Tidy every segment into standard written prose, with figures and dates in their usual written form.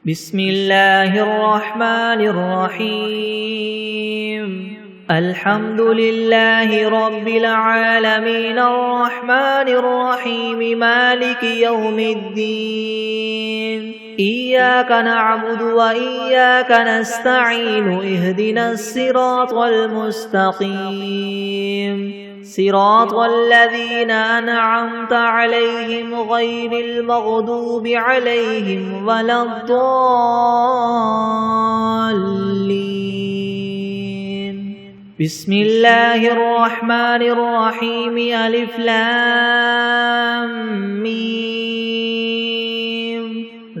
بسم الله الرحمن الرحيم الحمد لله رب العالمين الرحمن الرحيم مالك يوم الدين إياك نعبد وإياك نستعين اهدنا الصراط المستقيم صراط الذين أنعمت عليهم غير المغضوب عليهم ولا الضالين بسم الله الرحمن الرحيم ألف لام ميم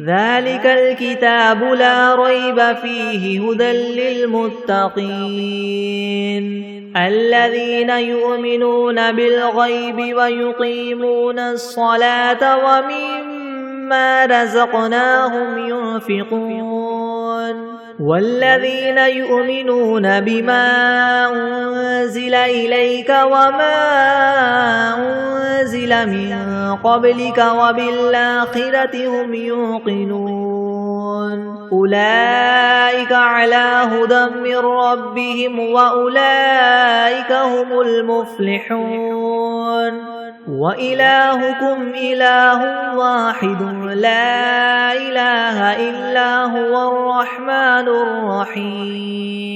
ذلك الكتاب لا ريب فيه هدى للمتقين الذين يؤمنون بالغيب ويقيمون الصلاة ومما رزقناهم ينفقون والذين يؤمنون بما أنزل إليك وما أنزل من قبلك وبالآخرة هم يوقنون أولئك على هدى من ربهم وأولئك هم المفلحون وإلهكم إله واحد لا إله إلا هو الرحمن الرحيم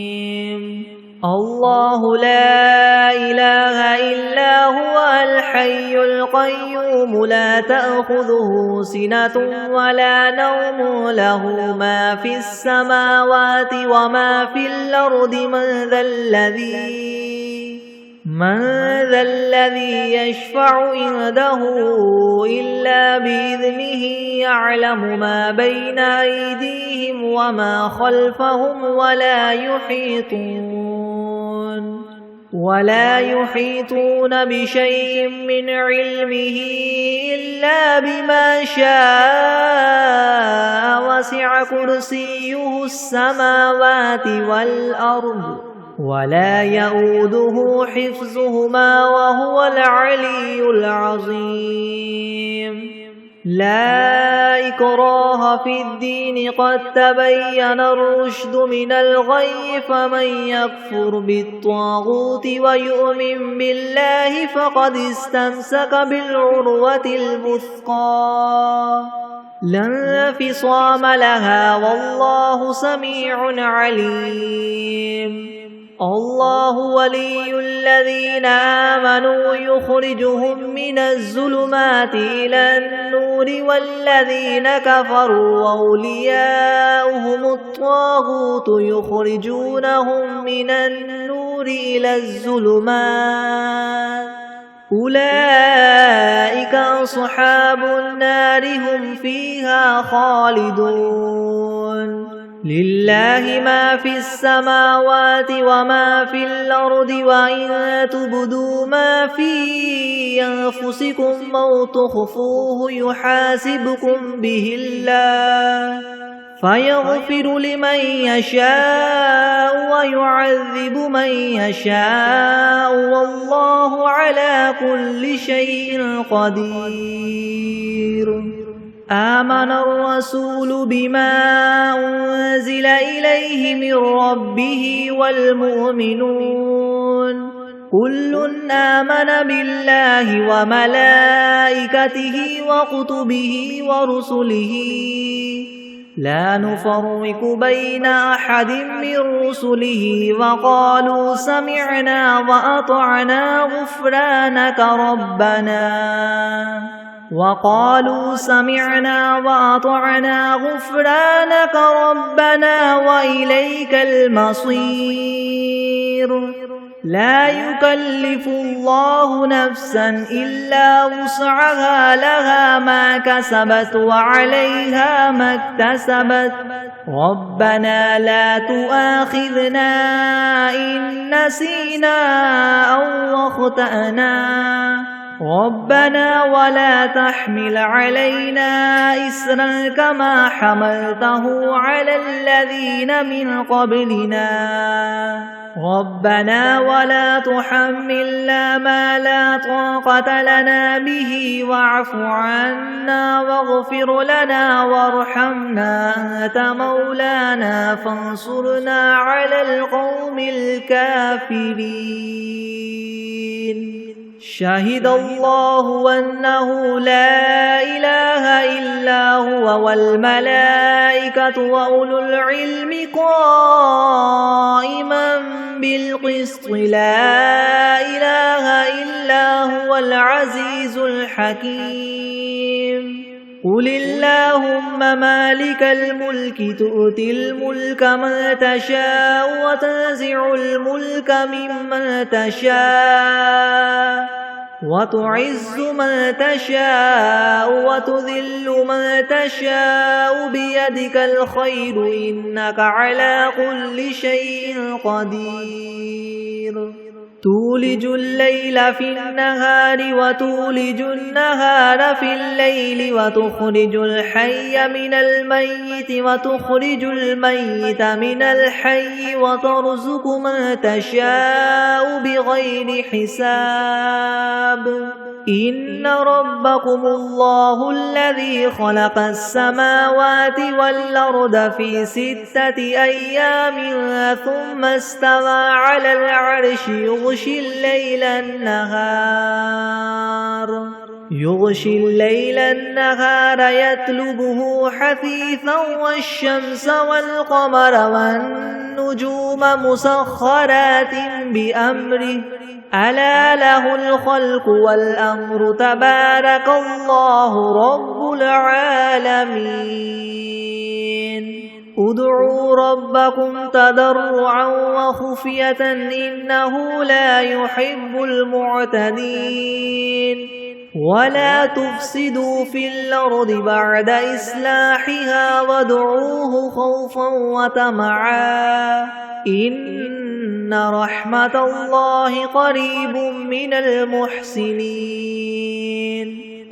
الله لا إله إلا هو الحي القيوم لا تأخذه سنة ولا نوم له ما في السماوات وما في الأرض من ذا الذي يشفع عنده إلا بإذنه يعلم ما بين أيديهم وما خلفهم ولا يحيطون بشيء من علمه إلا بما شاء وسع كرسيه السماوات والأرض ولا يؤوده حفظهما وهو العلي العظيم لا إكراه في الدين قد تبين الرشد من الغي فمن يكفر بالطاغوت ويؤمن بالله فقد استمسك بالعروة الوثقى لا انفصام لها والله سميع عليم الله ولي الذين آمنوا يخرجهم من الظلمات إلى النور والذين كفروا أولياؤهم الطاغوت يخرجونهم من النور إلى الظلمات أولئك أصحاب النار هم فيها خالدون لله ما في السماوات وما في الأرض وإن تبدوا ما في أنفسكم أو تخفوه يحاسبكم به الله فيغفر لمن يشاء ويعذب من يشاء والله على كل شيء قدير آمن الرسول بما أنزل إليه من ربه والمؤمنون كل آمن بالله وملائكته وكتبه ورسله لا نفرق بين أحد من رسله وقالوا سمعنا وأطعنا غفرانك ربنا وإليك المصير لا يكلف الله نفسا إلا وسعها لها ما كسبت وعليها ما اكتسبت ربنا لا تؤاخذنا إن نسينا أو أخطأنا ربنا ولا تحمل علينا إسرا كما حملته على الذين من قبلنا ربنا ولا تحملنا ما لا طاقة لنا به واعف عنا واغفر لنا وارحمنا أنت مولانا فانصرنا على القوم الكافرين شهد الله أنه لا إله إلا هو والملائكة وأولو العلم قائما بالقسط لا إله إلا هو العزيز الحكيم قل اللهم مالك الملك تؤتي الملك من تشاء وتنزع الملك ممن تشاء وتعز من تشاء وتذل من تشاء بيدك الخير إنك على كل شيء قدير تولج الليل في النهار وتولج النهار في الليل وتخرج الحي من الميت وتخرج الميت من الحي وترزق من تشاء بغير حساب إن ربكم الله الذي خلق السماوات والأرض في 6 أيام ثم استوى على العرش يغشي الليل النهار يطلبه حثيثا والشمس والقمر والنجوم مسخرات بأمره ألا له الخلق والأمر تبارك الله رب العالمين ادعوا ربكم تضرعا وخفية إنه لا يحب المعتدين ولا تفسدوا في الأرض بعد إصلاحها وادعوه خوفا وطمعا إن رحمة الله قريب من المحسنين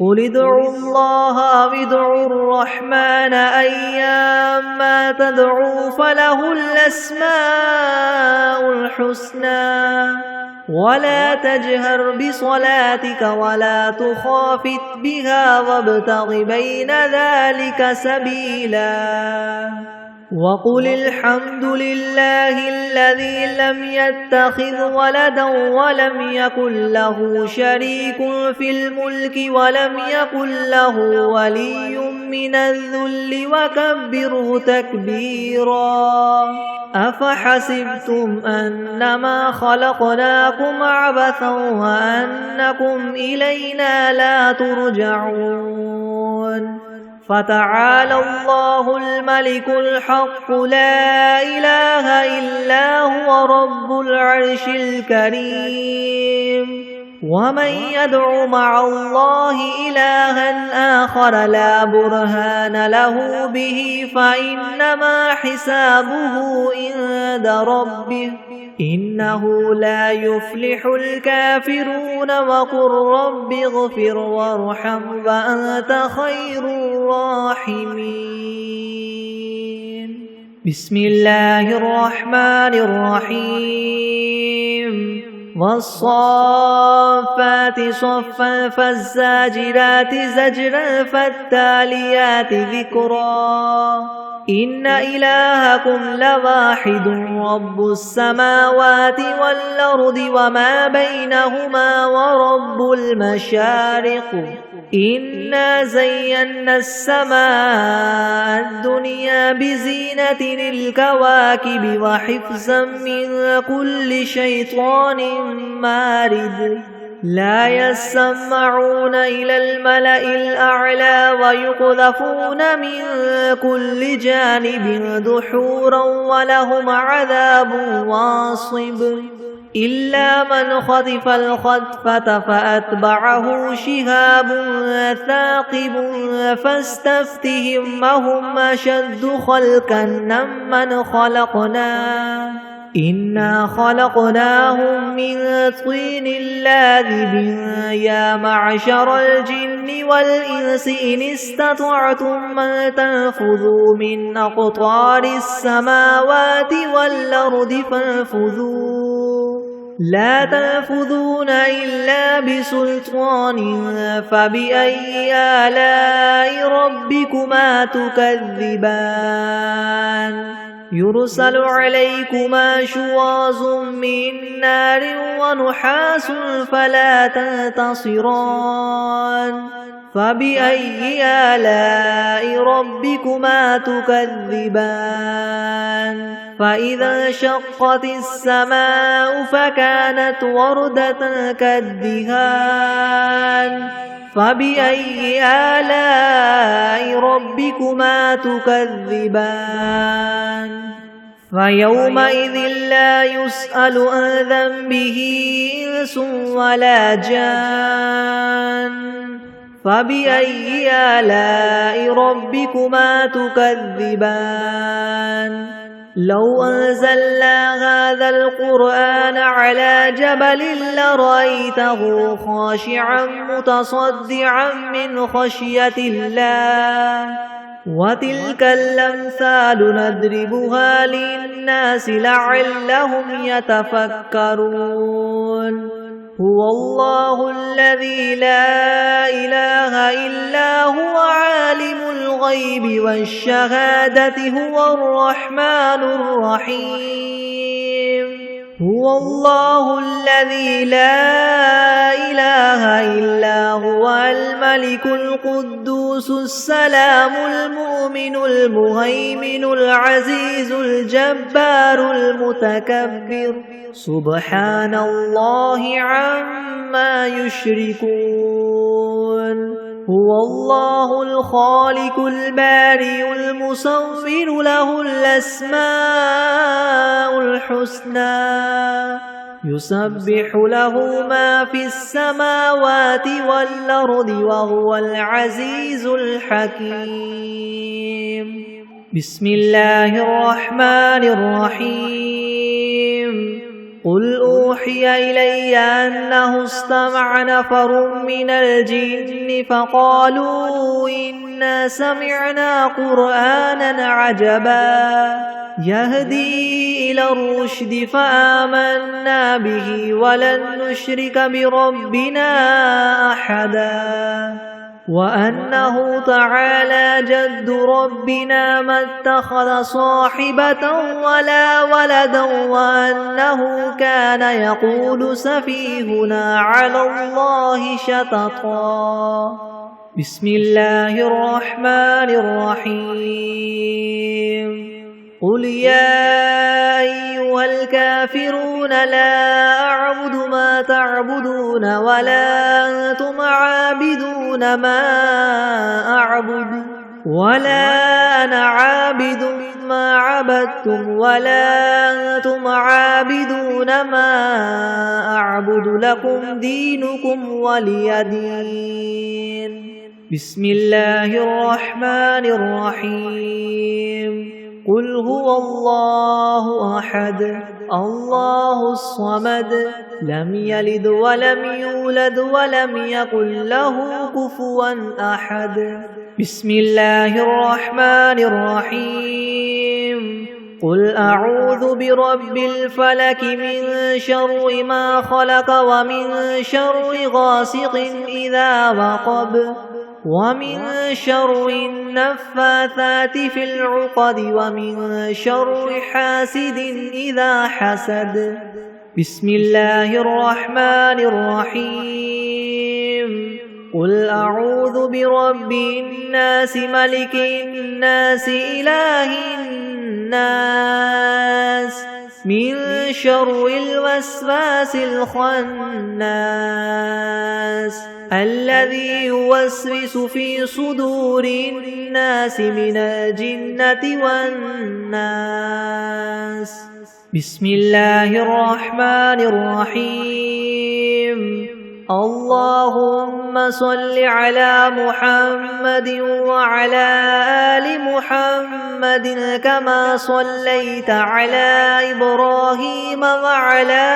قل ادعوا الله أو ادعوا الرحمن أيما تدعوا فله الأسماء الحسنى ولا تجهر بصلاتك ولا تخافت بها وابتغ بين ذلك سبيلا وقل الحمد لله الذي لم يتخذ ولدا ولم يكن له شريك في الملك ولم يكن له ولي من الذل وكبره تكبيرا أفحسبتم أنما خلقناكم عبثا وأنكم إلينا لا ترجعون فتعالى الله الملك الحق لا إله إلا هو رب العرش الكريم ومن يدع مع الله إلها آخر لا برهان له به فإنما حسابه عند ربه إنه لا يفلح الكافرون وقل رب اغفر وارحم وأنت خير الراحمين بسم الله الرحمن الرحيم والصافات صفا فالزاجرات زجرا فالتاليات ذكرا إن إلهكم لواحد رب السماوات والأرض وما بينهما ورب المشارق إنا زينا السماء الدنيا بزينة الكواكب وحفظا من كل شيطان مارد لا يسمعون إلى الملأ الأعلى ويقذفون من كل جانب دحورا ولهم عذاب واصب إلا من خطف الخطفة فأتبعه شهاب ثاقب فاستفتهم هم أشد خلقا ممن خلقنا إنا خلقناهم من طين لاذب يا معشر الجن والإنس إن استطعتم أن تنفذوا من أقطار السماوات والأرض فانفذوا لا تنفذون إلا بسلطان فبأي آلاء ربكما تكذبان يرسل عليكما شواظ من نار ونحاس فلا تنتصران فبأي آلاء ربكما تكذبان فإذا انشقت السماء فكانت وردة كالدهان فبأي آلاء ربكما تكذبان فيومئذ لا يسأل عن ذنبه إنس ولا جان فبأي آلاء ربكما تكذبان لو أنزلنا هذا القرآن على جبل لرأيته خاشعا متصدعا من خشية الله وتلك الأمثال نضربها للناس لعلهم يتفكرون هو الله الذي لا إله إلا هو عالم الغيب والشهادة هو الرحمن الرحيم هو الله الذي لا إله إلا هو الملك القدوس السلام المؤمن المهيمن العزيز الجبار المتكبر سبحان الله عما يشركون هو الله الخالق البارئ المصور له الأسماء الحسنى يسبح له ما في السماوات والأرض وهو العزيز الحكيم بسم الله الرحمن الرحيم قل أوحي إلي أنه استمع نفر من الجن فقالوا إنا سمعنا قرآنا عجبا يهدي إلى الرشد فآمنا به ولن نشرك بربنا أحدا وأنه تعالى جد ربنا ما اتخذ صاحبة ولا ولدا وأنه كان يقول سفيهنا على الله شططا بسم الله الرحمن الرحيم قل يا أيها الكافرون لا أعبد ما تعبدون ولا أنتم عابدون ما أعبد ولا أنا عابد ما عبدتم ولا أنتم عابدون ما أعبد لكم دينكم ولي دين بسم الله الرحمن الرحيم قل هو الله أحد الله الصمد لم يلد ولم يولد ولم يكن له كفوا أحد بسم الله الرحمن الرحيم قل أعوذ برب الفلك من شر ما خلق ومن شر غاسق إذا وقب ومن شر النفاثات في العقد ومن شر حاسد إذا حسد بسم الله الرحمن الرحيم قل أعوذ برب الناس ملك الناس إله الناس من شر الوسواس الخناس الذي يوسوس في صدور الناس من الجنة والناس بسم الله الرحمن الرحيم اللهم صل على محمد وعلى آل محمد كما صليت على إبراهيم وعلى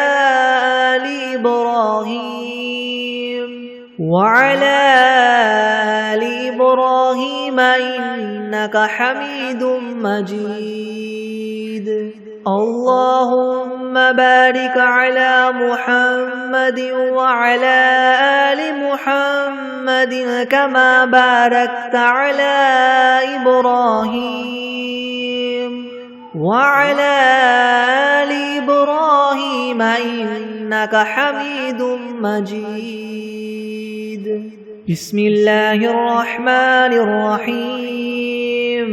آل إبراهيم إنك حميد مجيد. اللهم بارك على محمد وعلى آل محمد كما باركت على إبراهيم وعلى آل إبراهيم إنك حميد مجيد. بسم الله الرحمن الرحيم.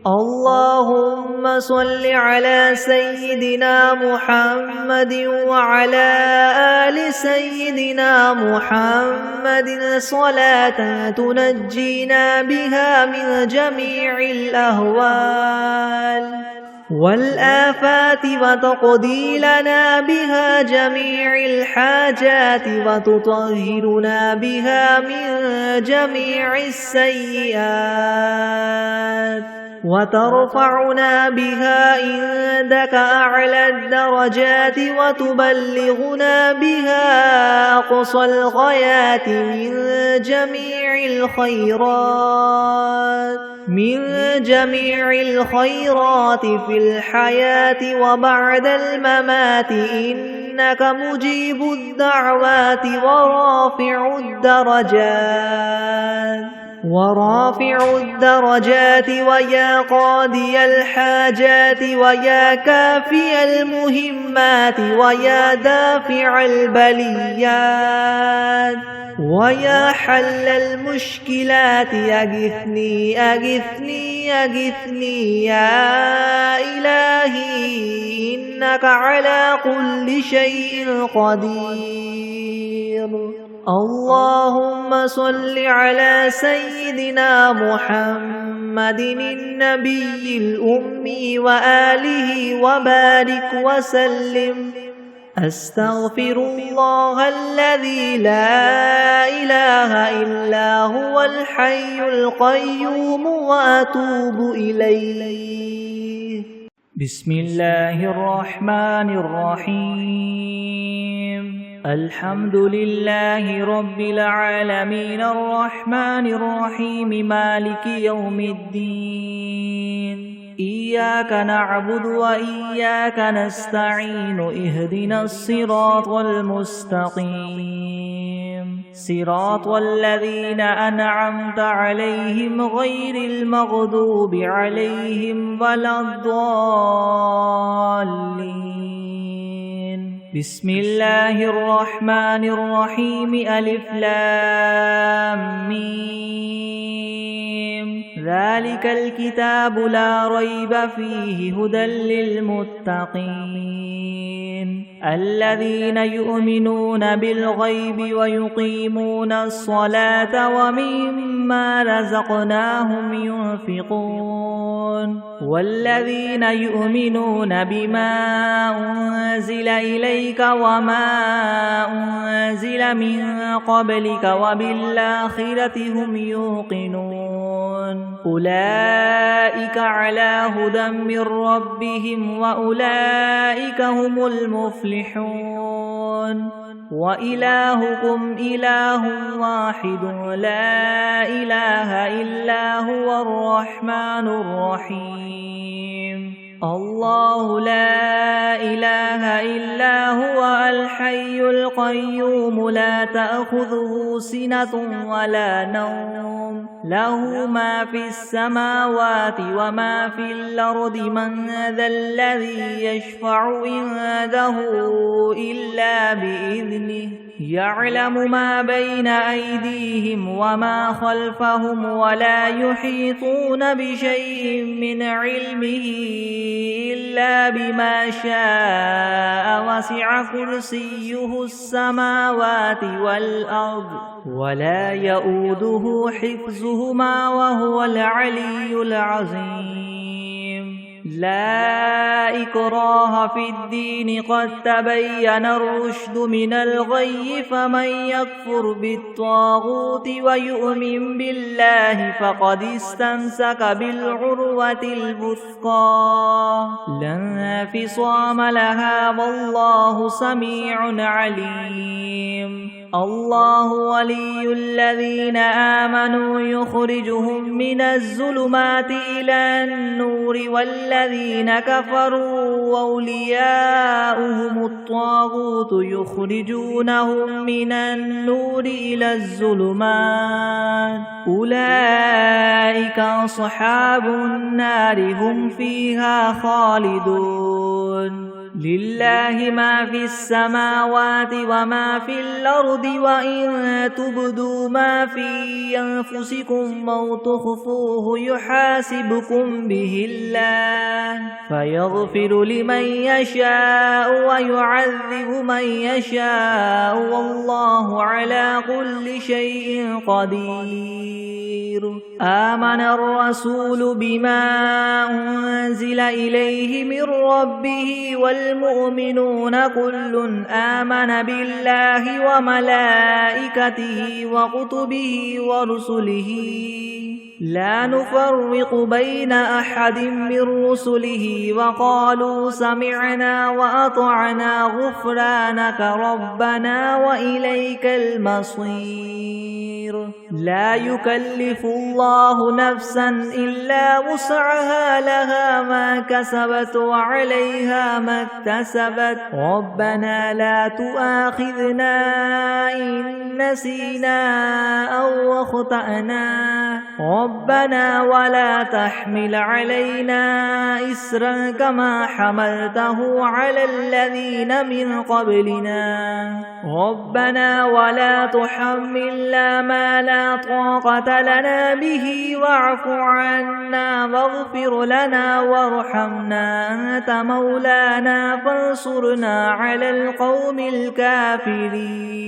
اللهم صل على سيدنا محمد وعلى آل سيدنا محمد صلاة تنجينا بها من جميع الأهوال والآفات وتقضي لنا بها جميع الحاجات وتطهرنا بها من جميع السيئات وترفعنا بها عندك أعلى الدرجات وتبلغنا بها أقصى الغايات من جميع الخيرات في الحياة وبعد الممات إنك مجيب الدعوات ورافع الدرجات ويا قاضي الحاجات ويا كافي المهمات ويا دافع البليات ويا حل المشكلات أغثني أغثني أغثني يا إلهي إنك على كل شيء قدير. اللهم صل على سيدنا محمد النبي الأمي وآله وبارك وسلم. أستغفر الله الذي لا إله إلا هو الحي القيوم وأتوب إليه. بسم الله الرحمن الرحيم. الحمد لله رب العالمين الرحمن الرحيم مالك يوم الدين. إياك نعبد وإياك نستعين اهدنا الصراط المستقيم صراط الذين أنعمت عليهم غير المغضوب عليهم ولا الضالين. بسم الله الرحمن الرحيم. ألف لام ميم. ذلك الكتاب لا ريب فيه هدى للمتقين الذين يؤمنون بالغيب ويقيمون الصلاة ومما رزقناهم ينفقون والذين يؤمنون بما أنزل إليك وما أنزل من قبلك وبالآخرة هم يوقنون أولئك على هدى من ربهم وأولئك هم المفلحون. وإلهكم إله واحد لا إله إلا هو الرحمن الرحيم. الله لا إله إلا هو الحي القيوم لا تأخذه سنة ولا نوم له ما في السماوات وما في الأرض من ذا الذي يشفع عنده إلا بإذنه يعلم ما بين أيديهم وما خلفهم ولا يحيطون بشيء من علمه إلا بما شاء وسع كرسيه السماوات والأرض ولا يؤوده حفظهما وهو العلي العظيم. لا إكراه في الدين قد تبين الرشد من الغي فمن يكفر بالطاغوت ويؤمن بالله فقد استمسك بالعروة الوثقى لا انفصام لها والله سميع عليم الله ولي الذين آمنوا يخرجهم من الظلمات إلى النور والذين كفروا أولياؤهم الطاغوت يخرجونهم من النور إلى الظلمات أولئك أصحاب النار هم فيها خالدون لله ما في السماوات وما في الأرض وإن تبدوا ما في أنفسكم أو تخفوه يحاسبكم به الله فيغفر لمن يشاء ويعذب من يشاء والله على كل شيء قدير آمن الرسول بما أنزل إليه من ربه والمؤمنون كل آمن بالله وملائكته وكتبه ورسله لا نفرق بين أحد من رسله وقالوا سمعنا وأطعنا غفرانك ربنا وإليك المصير لا يكلف الله نفسا إلا وسعها لها ما كسبت وعليها ما اكتسبت ربنا لا تؤاخذنا إن نسينا أو أخطأنا ربنا ولا تحمل علينا إسرا كما حملته على الذين من قبلنا ربنا ولا تحملنا ما لا طاقة لنا به واعف عنا واغفر لنا وارحمنا أنت مولانا فانصرنا على القوم الكافرين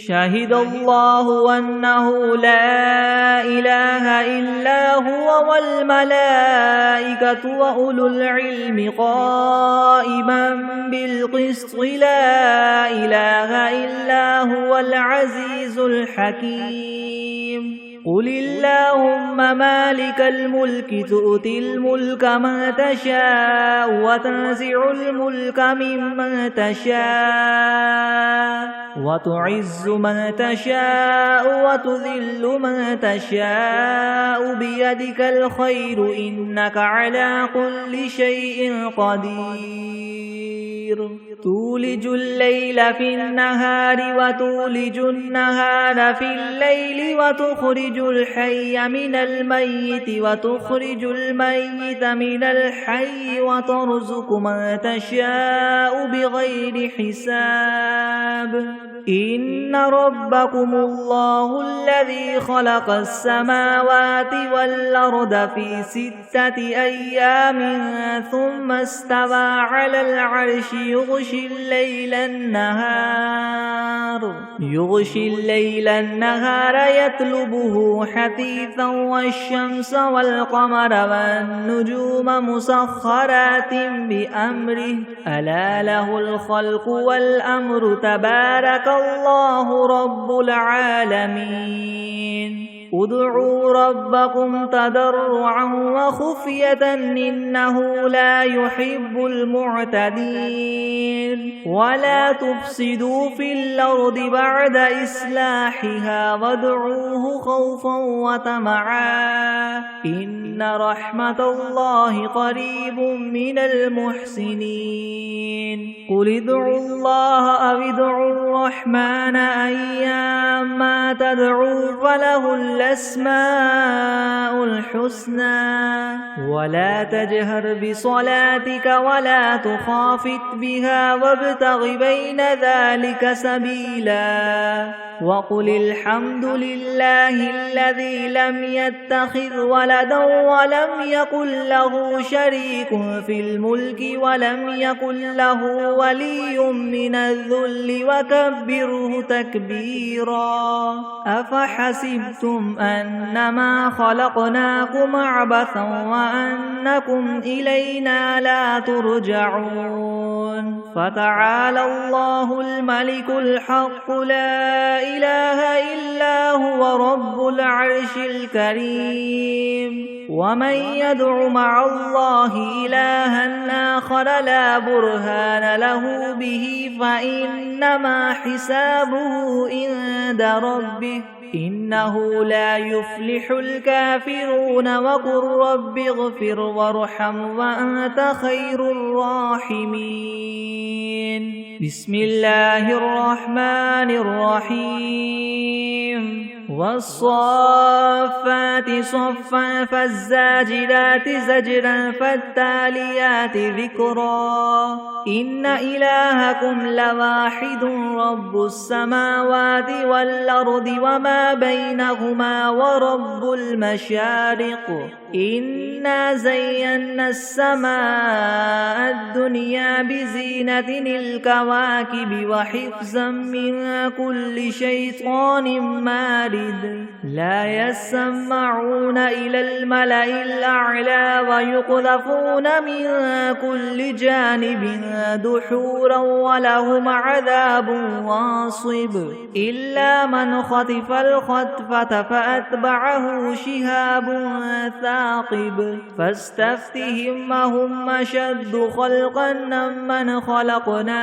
شهد الله أنه لا إله إلا هو والملائكة وأولو العلم قائما بالقسط لا إله إلا هو العزيز الحكيم قل اللهم مالك الملك تؤتي الملك من تشاء وتنزع الملك ممن تشاء وتعز من تشاء وتذل من تشاء بيدك الخير إنك على كل شيء قدير تولج الليل في النهار وتولج النهار في الليل وتخرج الحي من الميت وتخرج الميت من الحي وترزق من تشاء بغير حساب إن ربكم الله الذي خلق السماوات والأرض في 6 أيام ثم استوى على العرش يغشي الليل النهار يطلبه حثيثا والشمس والقمر والنجوم مسخرات بأمره ألا له الخلق والأمر تبارك الله رب العالمين ادعوا ربكم تضرعا وخفية إنه لا يحب المعتدين ولا تفسدوا في الأرض بعد إصلاحها وادعوه خوفا وطمعا إن رحمة الله قريب من المحسنين قل ادعوا الله أو ادعوا الرحمن أيما تدعوا فله الأسماء الحسنى ولا تجهر بصلاتك ولا تخافت بها وابتغ بين ذلك سبيلا وقل الحمد لله الذي لم يتخذ ولدا ولم يكن له شريك في الملك ولم يكن له ولي من الذل وكبره تكبيرا أفحسبتم أنما خلقناكم عبثا وأنكم إلينا لا ترجعون فتعالى الله الملك الحق لا إله إلا هو رب العرش الكريم ومن يدع مع الله إلها آخر لا برهان له به فإنما حسابه عند ربه إنه لا يفلح الكافرون وقل رب اغفر وارحم وأنت خير الراحمين بسم الله الرحمن الرحيم والصافات صفا فالزاجرات زجرا فالتاليات ذكرا إن إلهكم لواحد رب السماوات والأرض وما بينهما ورب المشارق إنا زينا السماء الدنيا بزينة الكواكب وحفظا من كل شيطان مارد لا يسمعون إلى الملأ الأعلى ويقذفون من كل جانب دحورا ولهم عذاب واصب إلا من خطف الخطفة فأتبعه شهاب ثاقب فاستفتهم أهم أشد خلقا ممن خلقنا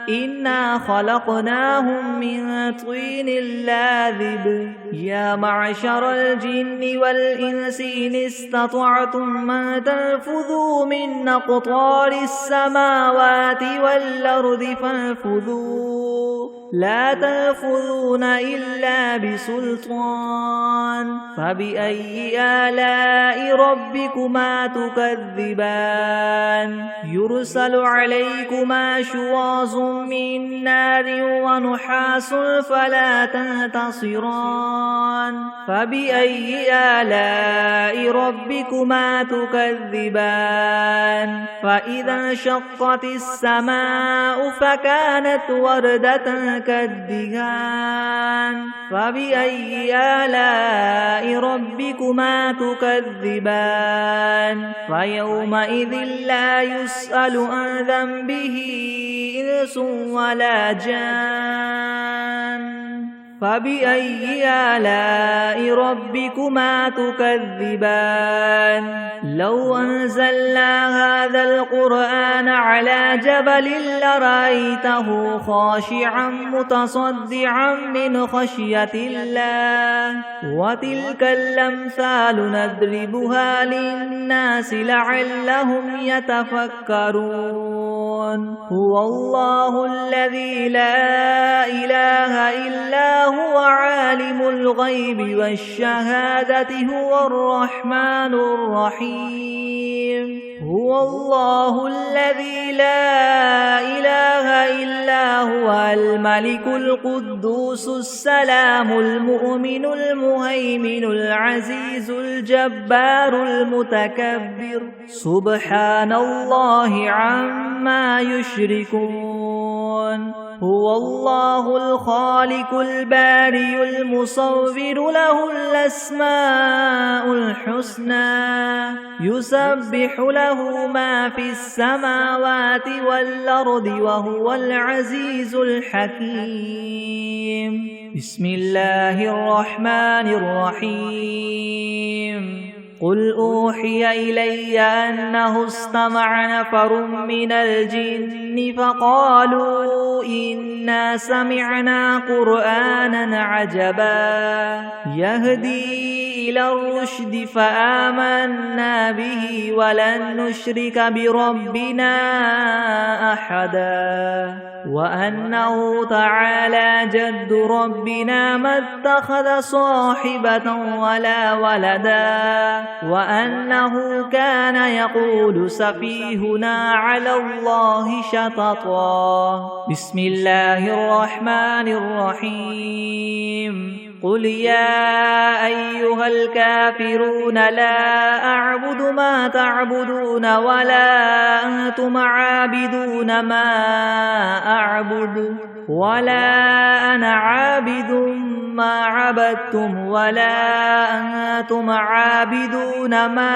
إنا خلقناهم من طين لاذب يا معشر الجن والإنس إن استطعتم أن تنفذوا من أقطار السماوات والأرض فانفذوا لا تنفذون إلا بسلطان فبأي آلاء ربكما تكذبان يرسل عليكما شواظ من نار ونحاس فلا تنتصران فبأي آلاء ربكما تكذبان فإذا انشقت السماء فكانت وردة كالدهان فبأي آلاء ربكما تكذبان فيومئذ لا يسأل عن ذنبه إنس ولا جان فبأي آلاء ربكما تكذبان لو أنزلنا هذا القرآن على جبل لرأيته خاشعا متصدعا من خشية الله وتلك الأمثال نضربها للناس لعلهم يتفكرون هو الله الذي لا إله إلا هو عالم الغيب والشهادة هو الرحمن الرحيم هو الله الذي لا إله إلا هو الملك القدوس السلام المؤمن المهيمن العزيز الجبار المتكبر سبحان الله عما يشركون هو الله الخالق البارئ المصور له الأسماء الحسنى يسبح له ما في السماوات والأرض وهو العزيز الحكيم بسم الله الرحمن الرحيم قل أوحي إلي أنه استمع نفر من الجن فقالوا إنا سمعنا قرآنا عجبا يهدي إلى الرشد فآمنا به ولن نشرك بربنا أحدا وأنه تعالى جد ربنا ما اتخذ صاحبة ولا ولدا وأنه كان يقول سفيهنا على الله شططا. بسم الله الرحمن الرحيم. قل يا أيها الكافرون لا أعبد ما تعبدون ولا أنتم عابدون ما أعبد ولا أنا عابد ما عبدتم ولا أنتم عابدون ما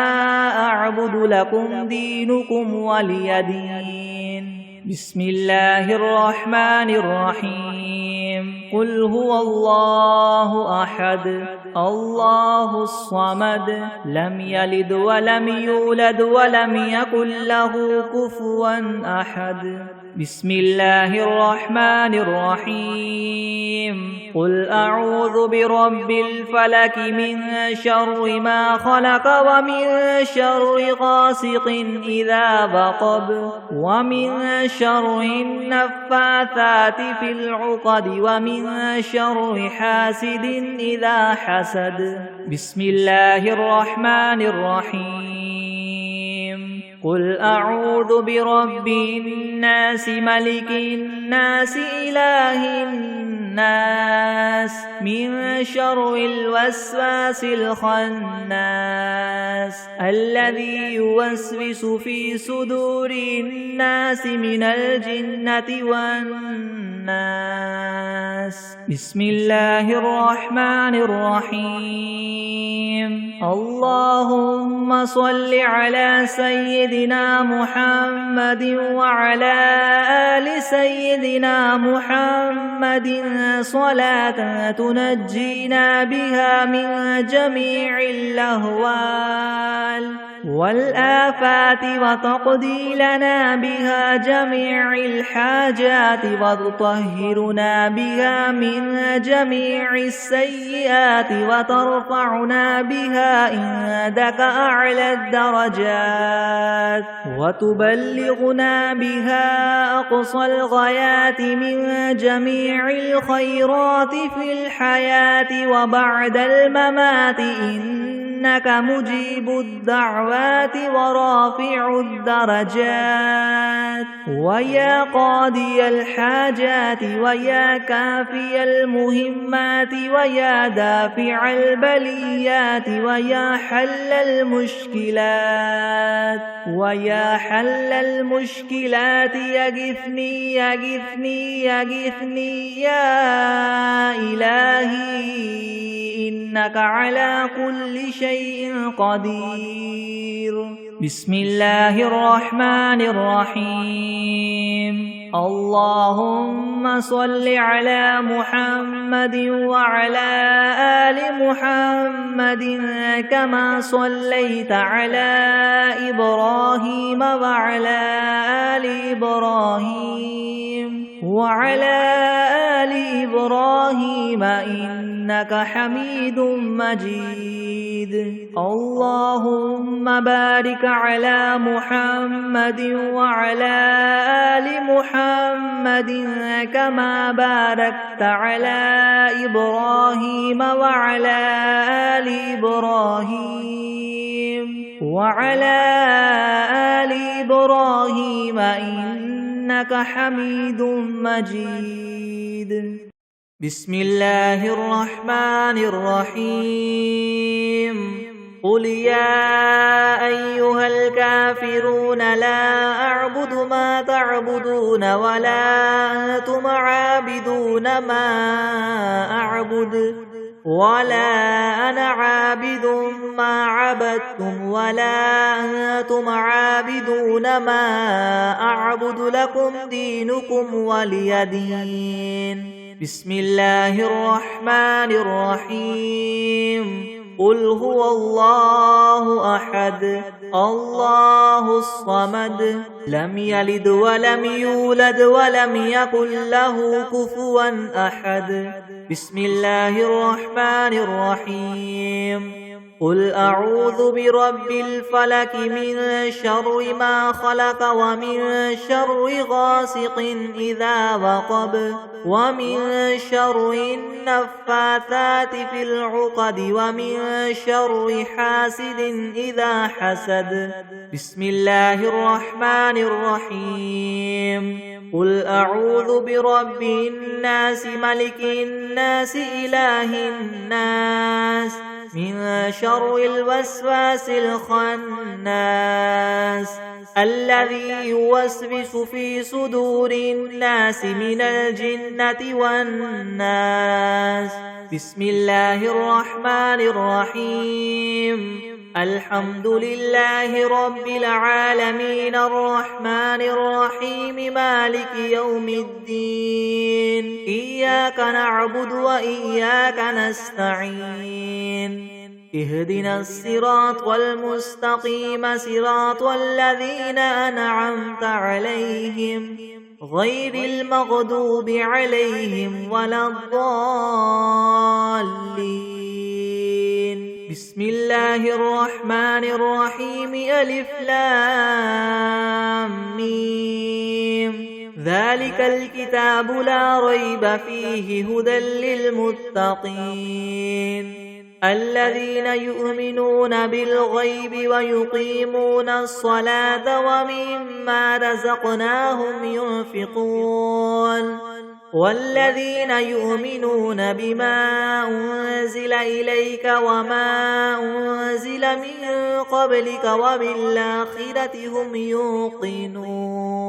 أعبد لكم دينكم ولي دين. بسم الله الرحمن الرحيم. قل هو الله أحد الله الصمد لم يلد ولم يولد ولم يكن له كفوا أحد. بسم الله الرحمن الرحيم. قل أعوذ برب الفلك من شر ما خلق ومن شر غاسق إذا وقب ومن شر النفاثات في العقد ومن شر حاسد إذا حسد. بسم الله الرحمن الرحيم. قل أعوذ برب الناس ملك الناس إله الناس من شر الوسواس الخناس الذي يوسوس في صدور الناس من الجنة والناس. بسم الله الرحمن الرحيم. اللهم صل على سيدنا محمد وعلى آل سيدنا محمد صلاة تنجينا بها من جميع الأهوال والآفات وتقضي لنا بها جميع الحاجات وتطهرنا بها من جميع السيئات وترفعنا بها عندك أعلى الدرجات وتبلغنا بها أقصى الغايات من جميع الخيرات في الحياة وبعد الممات إنك مجيب الدعوات ورافع الدرجات ويا قاضي الحاجات ويا كافي المهمات ويا دافع البليات ويا حل المشكلات ويا حل المشكلات يغثني يغثني يغثني يا إلهي إنك على كل شيء قدير. بسم الله الرحمن الرحيم. اللهم صل على محمد وعلى آل محمد كما صليت على إبراهيم وعلى آل إبراهيم وعلى آل إبراهيم إنك حميد مجيد. اللهم بارك على محمد وعلى آل محمد كما باركت على إبراهيم وعلى آل إبراهيم وعلى آل إبراهيم إنك حميد مجيد. بسم الله الرحمن الرحيم. قل يا أيها الكافرون لا أعبد ما تعبدون ولا أنتم عابدون ما أعبد ولا أنا عابد ما عبدتم ولا أنتم عابدون ما أعبد لكم دينكم ولي دين. بسم الله الرحمن الرحيم. قل هو الله أحد الله الصمد لم يلد ولم يولد ولم يكن له كفوا أحد. بسم الله الرحمن الرحيم. قل أعوذ برب الفلك من شر ما خلق ومن شر غاسق إذا وقب ومن شر النفاثات في العقد ومن شر حاسد إذا حسد. بسم الله الرحمن الرحيم. قل أعوذ برب الناس ملك الناس إله الناس من شر الوسواس الخناس الذي يوسوس في صدور الناس من الجنة والناس. بسم الله الرحمن الرحيم. الحمد لله رب العالمين الرحمن الرحيم مالك يوم الدين. إياك نعبد وإياك نستعين. اهدنا الصراط المستقيم صراط الذين أنعمت عليهم غير المغضوب عليهم ولا الضالين. بسم الله الرحمن الرحيم. ألف لام ميم. ذلك الكتاب لا ريب فيه هدى للمتقين الذين يؤمنون بالغيب ويقيمون الصلاة ومما رزقناهم ينفقون والذين يؤمنون بما أنزل إليك وما أنزل من قبلك وبالآخرة هم يوقنون.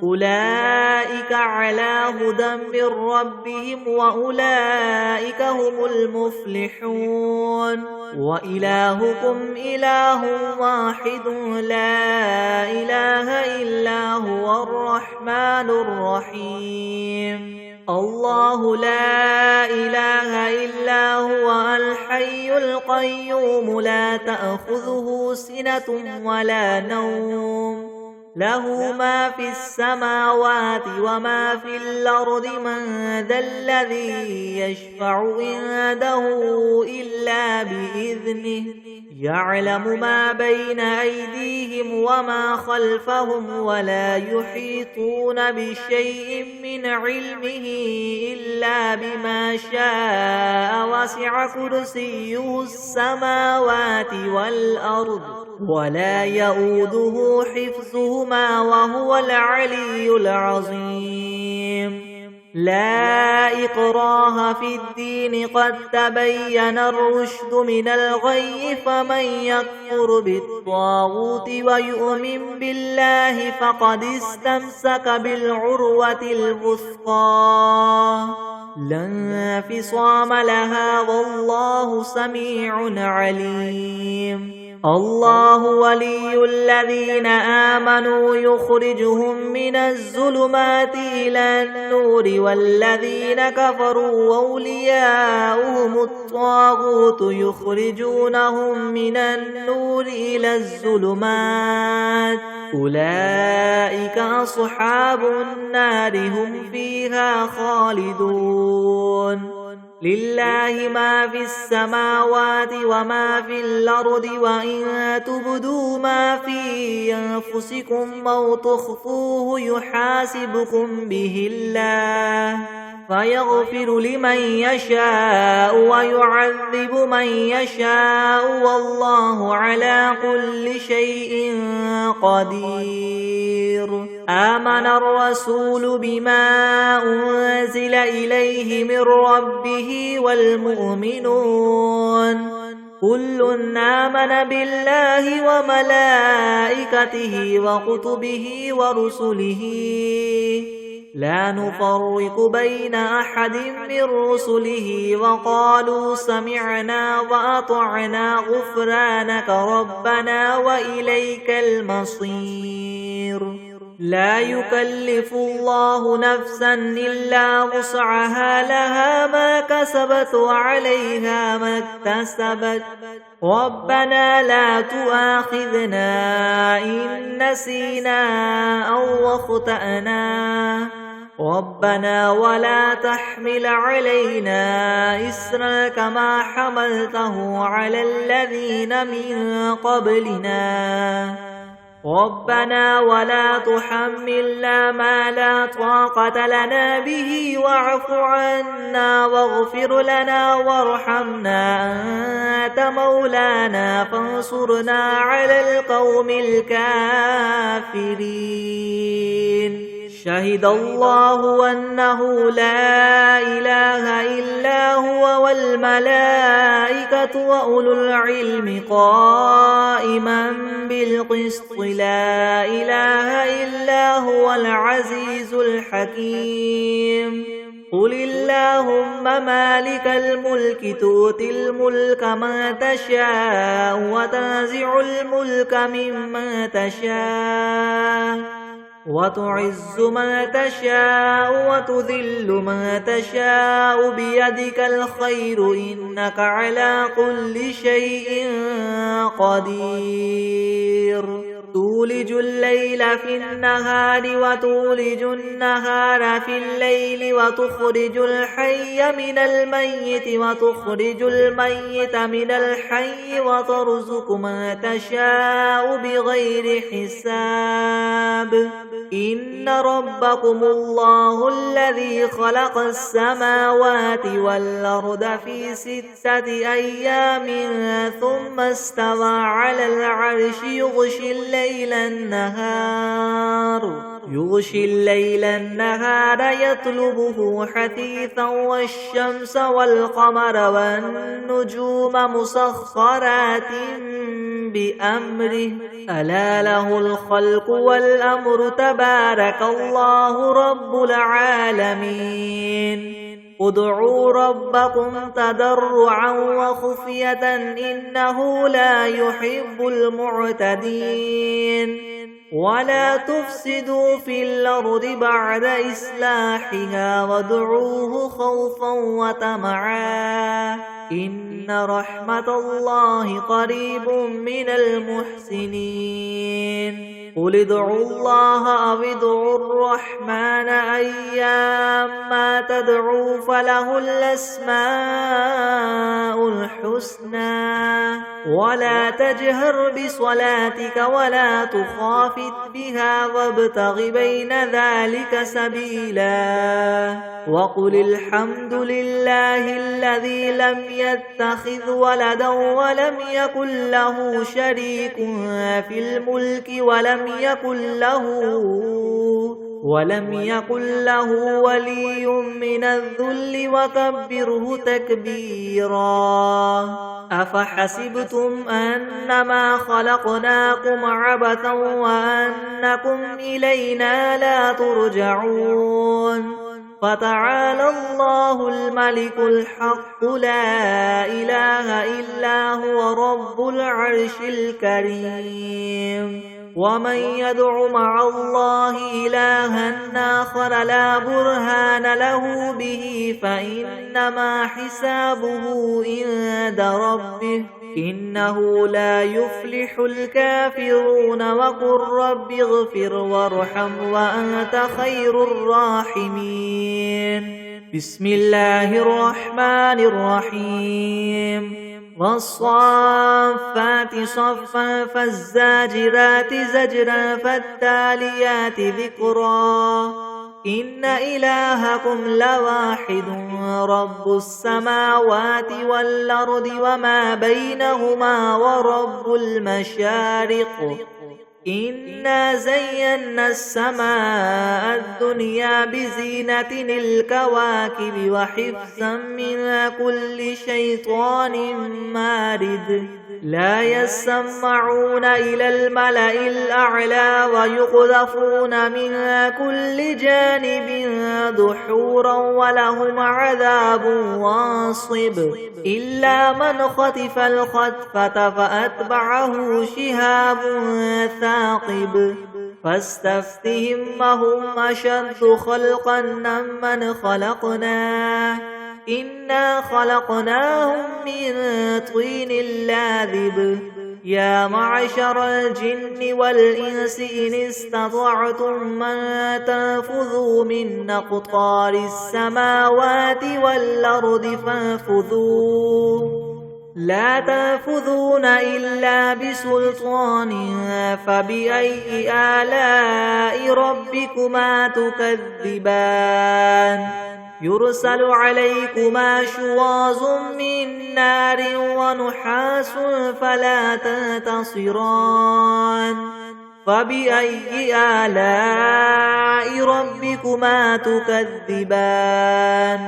أولئك على هدى من ربهم وأولئك هم المفلحون. وإلهكم إله واحد لا إله إلا هو الرحمن الرحيم. الله لا إله إلا هو الحي القيوم لا تأخذه سنة ولا نوم له ما في السماوات وما في الأرض. من ذا الذي يشفع عنده إلا بإذنه يعلم ما بين أيديهم وما خلفهم ولا يحيطون بشيء من علمه إلا بما شاء. وسع كرسيه السماوات والأرض ولا يؤوده حفظهما وهو العلي العظيم. لا إكراه في الدين قد تبين الرشد من الغي. فمن يكفر بالطاغوت ويؤمن بالله فقد استمسك بالعروة الوثقى لا انفصام لها والله سميع عليم. الله ولي الذين آمنوا يخرجهم من الظلمات إلى النور والذين كفروا أولياؤهم الطاغوت يخرجونهم من النور إلى الظلمات. أولئك أصحاب النار هم فيها خالدون. لله ما في السماوات وما في الأرض وإن تبدوا ما في أنفسكم أو تخفوه يحاسبكم به الله فيغفر لمن يشاء ويعذب من يشاء والله على كل شيء قدير. آمن الرسول بما أنزل إليه من ربه والمؤمنون كل آمن بالله وملائكته وكتبه ورسله لا نفرق بين أحد من رسله وقالوا سمعنا وأطعنا غفرانك ربنا وإليك المصير. لا يكلف الله نفسا إلا وسعها لها ما كسبت وعليها ما اكتسبت ربنا لا تؤاخذنا إن نسينا أو أخطأنا ربنا ولا تحمل علينا إسرا كما حملته على الذين من قبلنا ربنا ولا تحملنا ما لا طاقة لنا به واعف عنا واغفر لنا وارحمنا أنت مولانا فانصرنا على القوم الكافرين شهد الله أنه لا إله إلا هو والملائكة وأولو العلم قائما بالقسط لا إله إلا هو العزيز الحكيم قل اللهم مالك الملك تؤتي الملك من تشاء وتنزع الملك ممن تشاء وتعز من تشاء وتذل من تشاء بيدك الخير إنك على كل شيء قدير تولج الليل في النهار وتولج النهار في الليل وتخرج الحي من الميت وتخرج الميت من الحي وترزق من تشاء بغير حساب إن ربكم الله الذي خلق السماوات والأرض في 6 أيام ثم استوى على العرش يغشي الليل النهار يطلبه حثيثا والشمس والقمر والنجوم مسخرات بأمره ألا له الخلق والأمر تبارك الله رب العالمين ادعوا ربكم تضرعا وخفية إنه لا يحب المعتدين ولا تفسدوا في الأرض بعد إصلاحها وادعوه خوفا وطمعا إن رحمة الله قريب من المحسنين قل ادعوا الله أو ادعوا الرحمن أيما تدعوا فله الأسماء الحسنى ولا تجهر بصلاتك ولا تخافت بها وابتغ بين ذلك سبيلا وقل الحمد لله الذي لم يتخذ ولدا ولم يكن له شريك في الملك ولم يكن له ولي من الذل وكبره تكبيرا أفحسبتم أنما خلقناكم عبثا وأنكم إلينا لا ترجعون فتعالى الله الملك الحق لا إله إلا هو رب العرش الكريم ومن يدع مع الله إلها آخر لا برهان له به فإنما حسابه عند ربه إنه لا يفلح الكافرون وقل رب اغفر وارحم وأنت خير الراحمين بسم الله الرحمن الرحيم والصافات صفا فالزاجرات زجرا فالتاليات ذكرا إن إلهكم لواحد رب السماوات والأرض وما بينهما ورب المشارق إنا زينا السماء الدنيا بزينة الكواكب وحفظا من كل شيطان مارد لا يسمعون إلى الملأ الأعلى ويقذفون من كل جانب دحورا ولهم عذاب واصب إلا من خطف الخطفة فأتبعه شهاب ثاقب فاستفتهم هم أشد خلقا ممن خلقنا إنا خلقناهم من طين لاذب يا معشر الجن والإنس إن استطعتم أن تنفذوا من أقطار السماوات والأرض فانفذوا لا تنفذون إلا بسلطان فبأي آلاء ربكما تكذبان يرسل عليكما شواظ من نار ونحاس فلا تنتصران فبأي آلاء ربكما تكذبان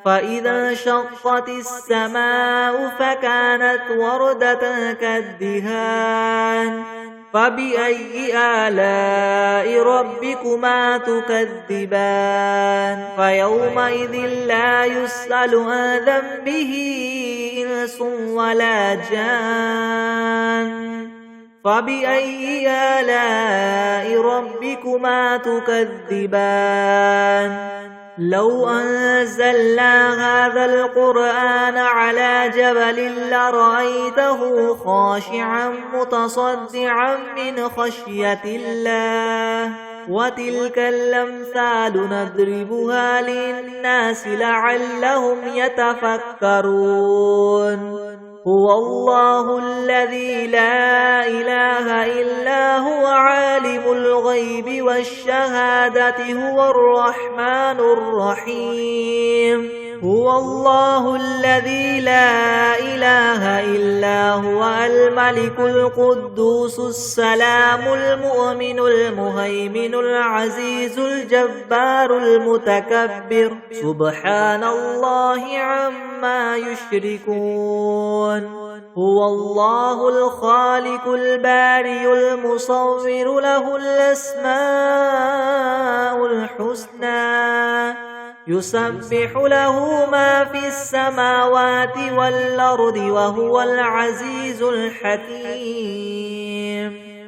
فإذا انشقت السماء فكانت وردة كالدهان فبأي آلاء ربكما تكذبان فيومئذ لا يسأل عن ذنبه إنس ولا جان فبأي آلاء ربكما تكذبان لو أنزلنا هذا القرآن على جبل لرأيته خاشعا متصدعا من خشية الله وتلك الأمثال نضربها للناس لعلهم يتفكرون هو الله الذي لا إله إلا هو عالم الغيب والشهادة هو الرحمن الرحيم هو الله الذي لا إله إلا هو الملك القدوس السلام المؤمن المهيمن العزيز الجبار المتكبر سبحان الله عما يشركون هو الله الخالق البارئ المصور له الأسماء الحسنى يسبح له ما في السماوات والأرض وهو العزيز الحكيم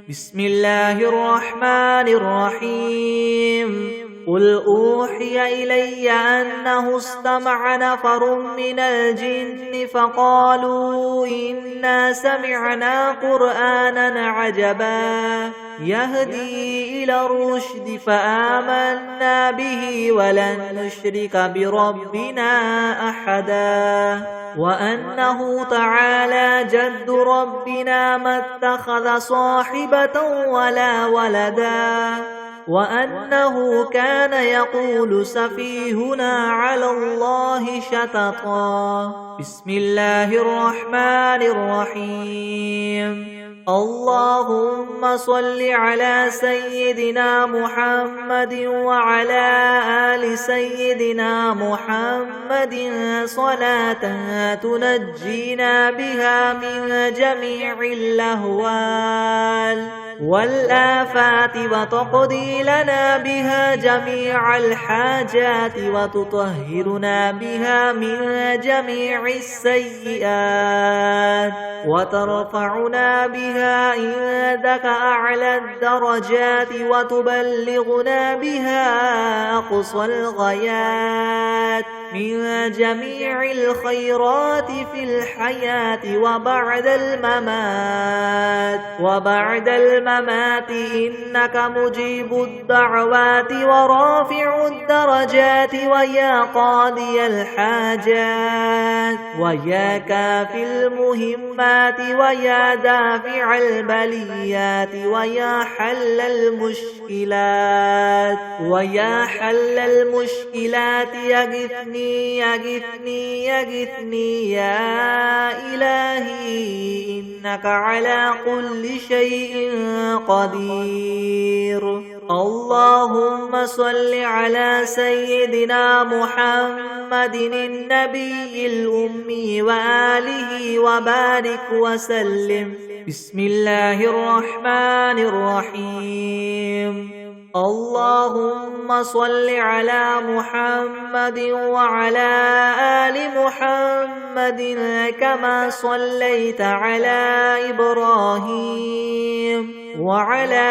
بسم الله الرحمن الرحيم قل أوحي إلي أنه استمع نفر من الجن فقالوا إنا سمعنا قرآنا عجبا يهدي إلى الرشد فآمنا به ولن نشرك بربنا أحدا وأنه تعالى جد ربنا ما اتخذ صاحبة ولا ولدا وأنه كان يقول سفيهنا على الله شططا بسم الله الرحمن الرحيم اللهم صل على سيدنا محمد وعلى آل سيدنا محمد صلاة تنجينا بها من جميع الأهوال والآفات وتقضي لنا بها جميع الحاجات وتطهرنا بها من جميع السيئات وترفعنا بها عندك أعلى الدرجات وتبلغنا بها أقصى الغايات من جميع الخيرات في الحياة وبعد الممات إنك مجيب الدعوات ورافع الدرجات ويا قاضي الحاجات ويا كافي المهمات ويا دافع البليات ويا حل المشكلات يغثني يا إلهي إنك على كل شيء قدير اللهم صل على سيدنا محمد النبي الأمي وآله وبارك وسلم بسم الله الرحمن الرحيم اللهم صل على محمد وعلى آل محمد كما صليت على إبراهيم وعلى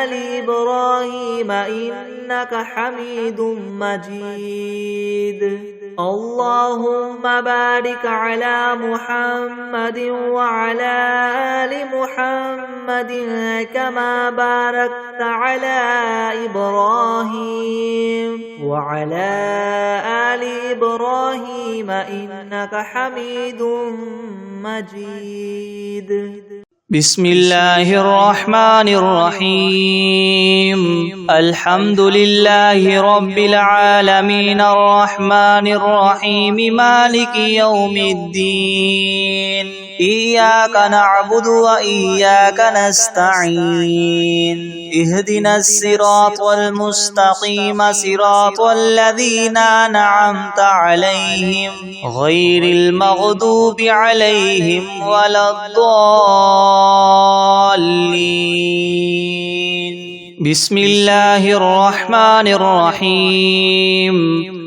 آل إبراهيم إنك حميد مجيد اللهم بارك على محمد وعلى آل محمد كما باركت على إبراهيم وعلى آل إبراهيم إنك حميد مجيد. بسم الله الرحمن الرحيم. الحمد لله رب العالمين الرحمن الرحيم مالك يوم الدين. إياك نعبد وإياك نستعين. اهدنا الصراط المستقيم صراط الذين أنعمت عليهم غير المغضوب عليهم ولا الضالين. بسم الله الرحمن الرحيم.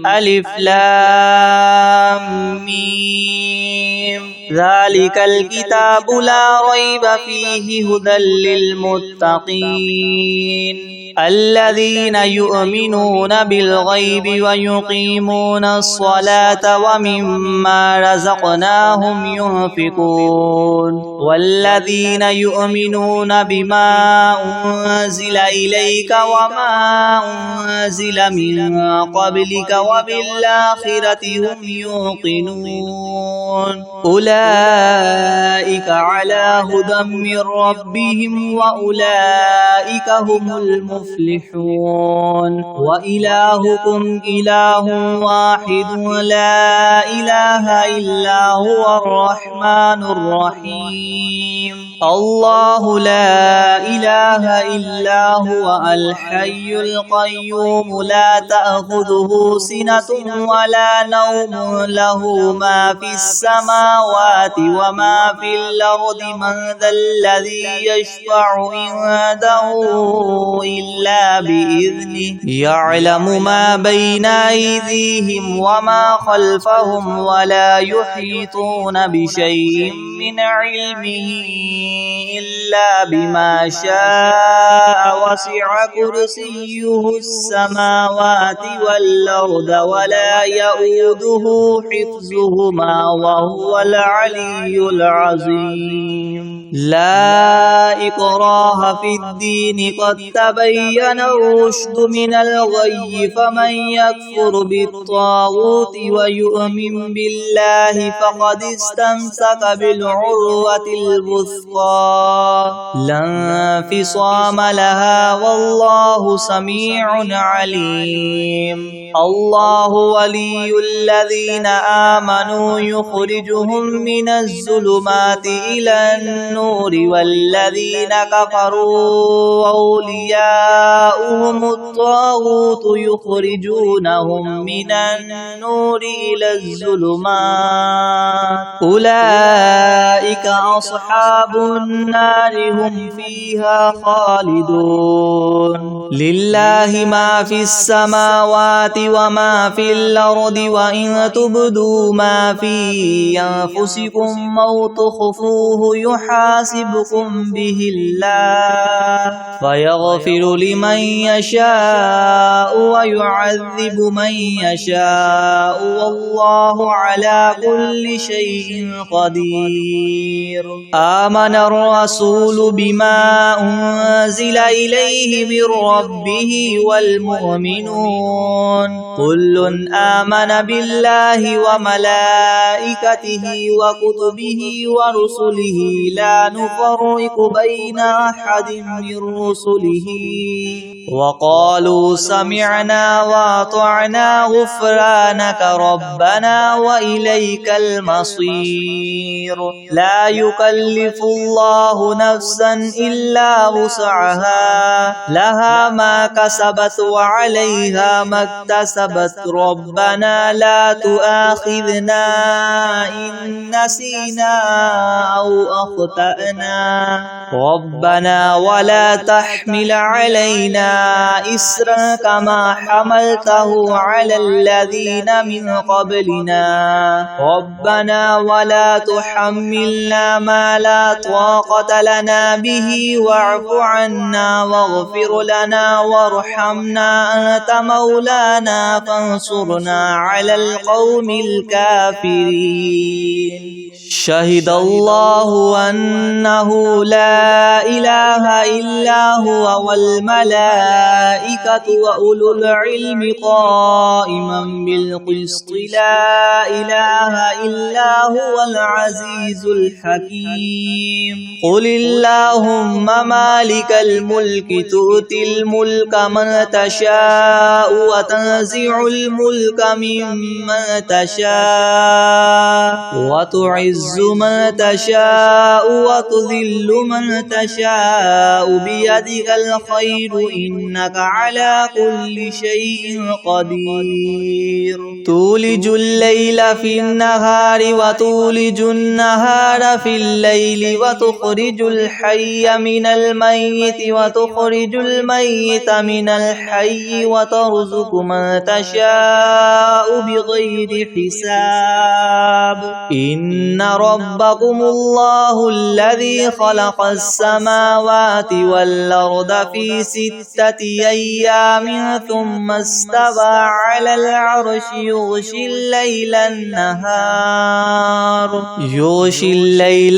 ألف لام ميم. ذلك الكتاب لا ريب فيه هدى للمتقين الذين يؤمنون بالغيب ويقيمون الصلاة ومما رزقناهم ينفقون والذين يؤمنون بما أنزل إليك وما أنزل من قبلك وبالآخرة هم يوقنون أولئك على هدى من ربهم وأولئك هم المفلحون. وإلهكم إله واحد لا إله إلا هو الرحمن الرحيم. الله لا إله إلا هو الحي القيوم لا تأخذه سنة ولا نوم له ما في السماوات وما في الأرض من ذا الذي يشفع عنده إلا بإذنه يعلم ما بين أيديهم وما خلفهم ولا يحيطون بشيء من علمه إلا بما شاء وسع كرسيه السماوات والأرض ولا يؤوده حفظهما وهو العلي العظيم. لا إكراه في الدين قد تبين الرشد من الغي فمن يكفر بالطاغوت ويؤمن بالله فقد استمسك بالعروة الوثقى لا انفصام لها والله سميع عليم. الله ولي الذين آمنوا يخرجهم من الظلمات إلى النور والذين كفروا أولياؤهم الطاغوت يخرجونهم من النور إلى الظلمات أولئك أصحاب النار هم فيها خالدون. لله ما في السماوات وما في الأرض وإن تبدوا ما في أنفسكم أو تخفوه يحاسبكم به الله فيغفر لمن يشاء ويعذب من يشاء والله على كل شيء قدير. آمن الرسول بما أنزل إليه من ربه والمؤمنون كل آمن بالله وملائكته وكتبه ورسله لا نفرق بين أحد من رسله وقالوا سمعنا وأطعنا غفرانك ربنا وإليك المصير. لا يكلف الله نفسا إلا وسعها لها ما كسبت وعليها ما اكتسبت ربنا لا تؤاخذنا إن نسينا أو أخطأنا ربنا ولا تحمل علينا إسرا كما حملته على الذين من قبلنا ربنا ولا تحملنا ما لا طاقة لنا به واعف عنا واغفر لنا وارحمنا أنت مولانا فانصرنا على القوم الكافرين شهد الله أنه لا إله إلا هو والملائكة وأولو العلم قائما بالقسط لا إله إلا هو العزيز الحكيم قل اللهم مالك الملك تؤتي الملك من تشاء وتنزع الملك ممن تشاء وتعز من تشاء وتذل من تشاء بيدك الخير إنك على كل شيء قدير تولج الليل في النهار وتولج النهار في الليل وتخرج الحي من الميت وتخرج الميت من الحي وترزق من تشاء بغير حساب إن ربكم الله الذي خلق السماوات والأرض في 6 أيام ثم استوى على العرش يغشي الليل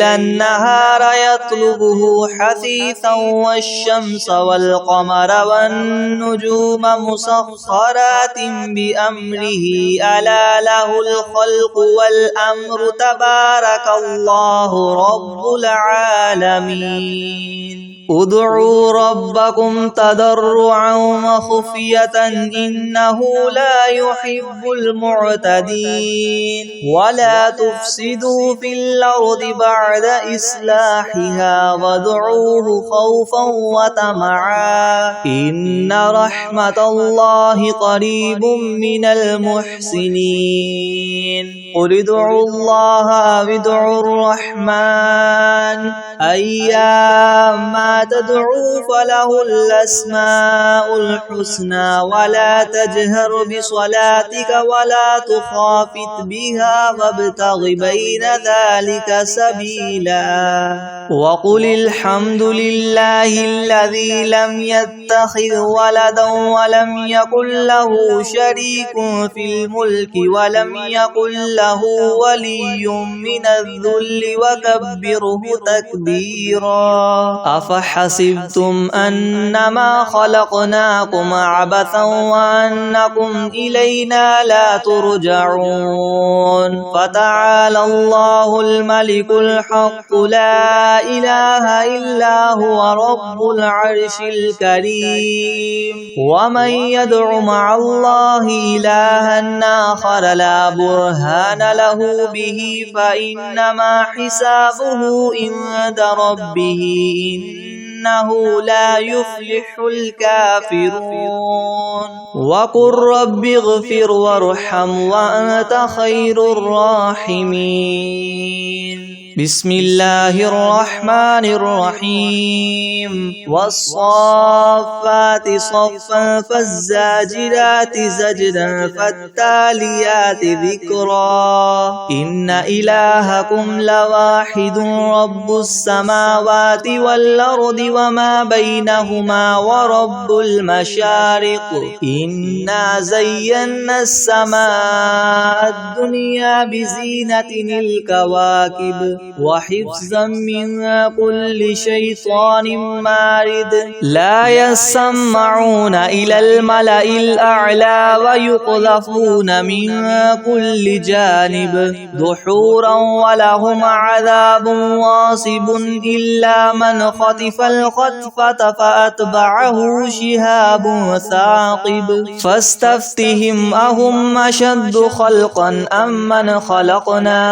النهار يطلبه حثيثا والشمس والقمر والنجوم مسخرات بأمره ألا له الخلق والأمر تبارك الله رب العالمين ادعوا ربكم تضرعا وخفية إنه لا يحب المعتدين ولا تفسدوا في الأرض بعد إصلاحها وادعوه خوفا وطمعا إن رحمة الله قريب من المحسنين قل ادعوا الله أو ادعوا الرحمن أيما تدعوا فله الأسماء الحسنى ولا تجهر بصلاتك ولا تخافت بها وابتغ بين ذلك سبيلا وقل الحمد لله الذي لم يتخذ ولدا ولم يكن له شريك في الملك ولم يكن له ولي من الذل وكبره تكبيرا أفحسبتم أنما خلقناكم عبثا وأنكم إلينا لا ترجعون فتعالى الله الملك الحق لا إله إلا هو رب العرش الكريم ومن يدع مع الله إلها آخر لا برهان له به فإنما حسابه عند ربه إنه لا يفلح الكافرون وقل رب اغفر وارحم وأنت خير الراحمين بسم الله الرحمن الرحيم والصافات صفا فالزاجرات زجرا فالتاليات ذكرا إن إلهكم لواحد رب السماوات والأرض وما بينهما ورب المشارق إنا زينا السماء الدنيا بزينة الكواكب وحفظا من كل شيطان مارد لا يسمعون إلى الملأ الأعلى ويقذفون من كل جانب دحورا ولهم عذاب واصب إلا من خطف الخطفة فأتبعه شهاب ثاقب فاستفتهم أهم أشد خلقا أم من خلقنا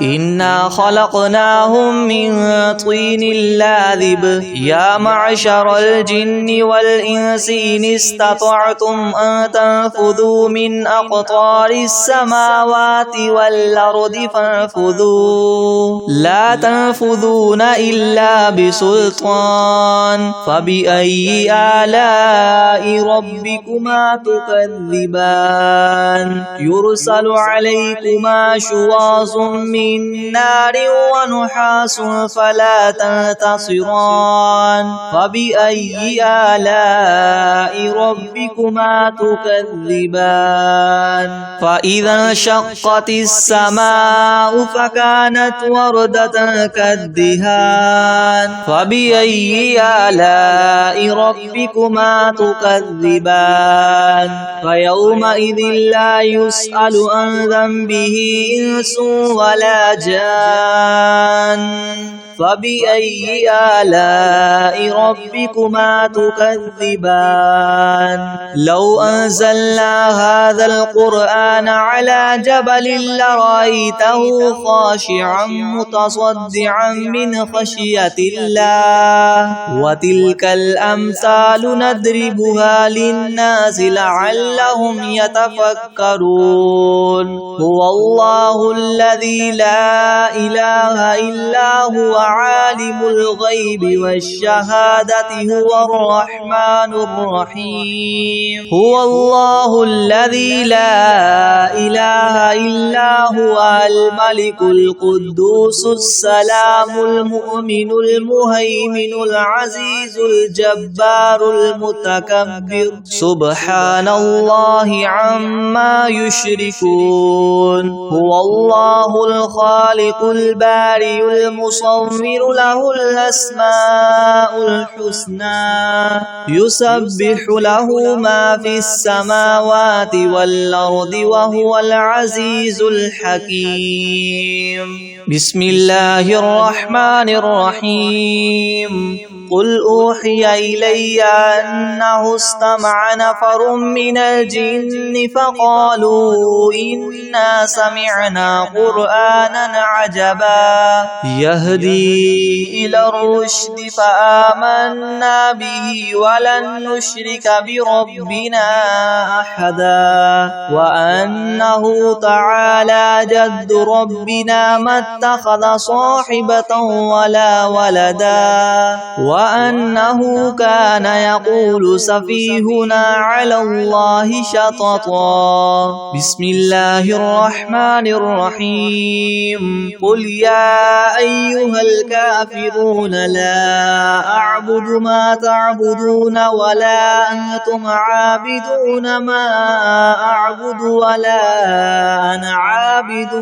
إنا خلقنا وخلقناهم من طين لاذب يا معشر الجن والإنس إن استطعتم أن تنفذوا من أقطار السماوات والأرض فانفذوا لا تنفذون إلا بسلطان فبأي آلاء ربكما تكذبان يرسل عليكما شواظ من نار ونحاس فلا تنتصران فبأي آلاء ربكما تكذبان فإذا انشقت السماء فكانت وردة كالدهان فبأي آلاء ربكما تكذبان فيومئذ لا يسأل عن ذنبه إنس ولا جان فبأي آلاء ربكما تكذبان لو أنزلنا هذا القرآن على جبل لرأيته خاشعا متصدعا من خشية الله وتلك الأمثال نضربها للناس لعلهم يتفكرون هو الله الذي لا إله إلا هو عالم الغيب والشهادة هو الرحمن الرحيم هو الله الذي لا إله إلا هو الملك القدوس السلام المؤمن المهيمن العزيز الجبار المتكبر سبحان الله عما يشركون هو الله الخالق البارئ المصور له الأسماء الحسنى يسبح له ما في السماوات والأرض وهو العزيز الحكيم بسم الله الرحمن الرحيم قل أوحي إلي أنه استمع نفر من الجن فقالوا إنا سمعنا قرآنا عجبا يهدي إلى الرشد فآمنا به ولن نشرك بربنا أحدا وأنه تعالى جد ربنا ما اتخذ صاحبة ولا ولدا وأنه كان يقول سفيهنا على الله شططا بسم الله الرحمن الرحيم قل يا أيها الكافرون لا أعبد ما تعبدون ولا أنتم عابدون ما أعبد ولا أنا عابد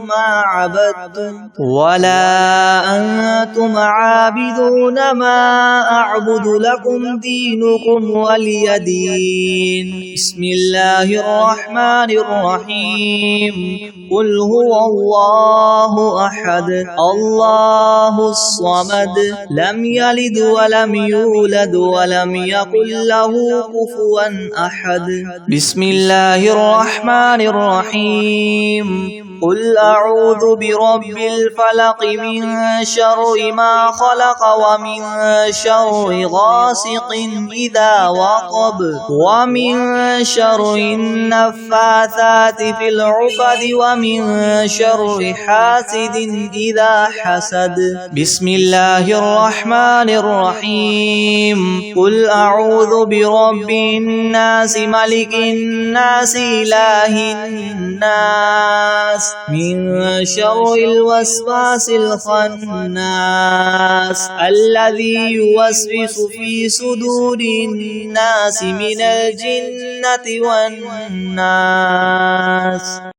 ما عبدتم ولا أنتم عابدون ما أعبد لكم دينكم ولي دين بسم الله الرحمن الرحيم قل هو الله أحد الله الصمد لم يلد ولم يولد ولم يكن له كفوا أحد بسم الله الرحمن الرحيم قل أعوذ برب الفلق من شر ما خلق ومن شر غاسق إذا وقب ومن شر النفاثات في العقد ومن شر حاسد إذا حسد بسم الله الرحمن الرحيم قل أعوذ برب الناس ملك الناس إله الناس من شر الوسواس الخناس الذي يوسوس في صدور الناس من الجنة والناس